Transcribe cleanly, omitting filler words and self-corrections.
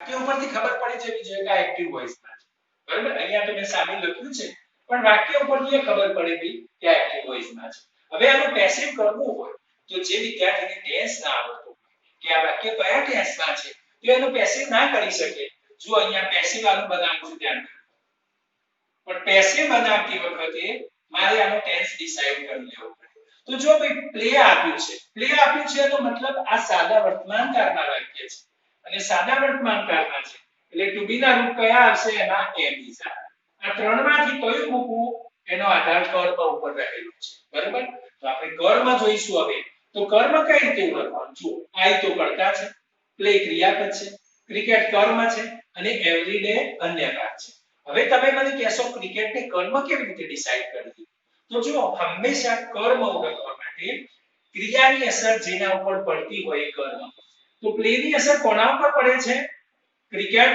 કે ઉપરથી ખબર પડી જવી જોઈએ કે આ એક્ટિવ વોઇસમાં છે બરાબર અહીંયા તો મેં સામે લખ્યું છે પણ વાક્ય ઉપરથી ખબર પડે ભઈ કે આ એક્ટિવ વોઇસમાં છે હવે આનું પેસિવ કરવું હોય તો જે વિદ્યાર્થીને ટેન્સ ના આવડતું કે આ વાક્ય કયા ટેન્સમાં છે તો એનું પેસિવ ના કરી શકે જો અહીંયા પેસિવ આનું બનાવવું છે ધ્યાન પણ પેસિવ બનાવતી વખતે મારે આનો ટેન્સ ડિસાઈડ કરી લેવો પડે તો જો ભઈ પ્લે આપ્યું છે એનો મતલબ આ સાદા વર્તમાનકાળના વાક્ય છે અને સાદા વર્તમાનકાળમાં છે એટલે ટુ બી ના રૂપ કયા આવશે એના એમ ઇઝ આ ત્રણમાંથી કયું મૂકવું એનો આધાર કર્મ ઉપર રહેલો છે બરાબર તો આપણે કર્મ જોઈશું હવે તો કર્મ કઈ રીતે ઓળખવાનું જો આઈ તો કર્તા છે પ્લે ક્રિયાપદ છે ક્રિકેટ કર્મ છે અને એવરીડે અન્ય કાળ છે હવે તમે મને કહેશો ક્રિકેટ ને કર્મ કેવી રીતે ડિસાઈડ કરવી તો જો હંમેશા કર્મ ઓળખવા માટે ક્રિયાની અસર જેના ઉપર પડતી હોય એ કર્મ તો પ્લે ની અસર કોના ઉપર પડે છે ક્રિકેટ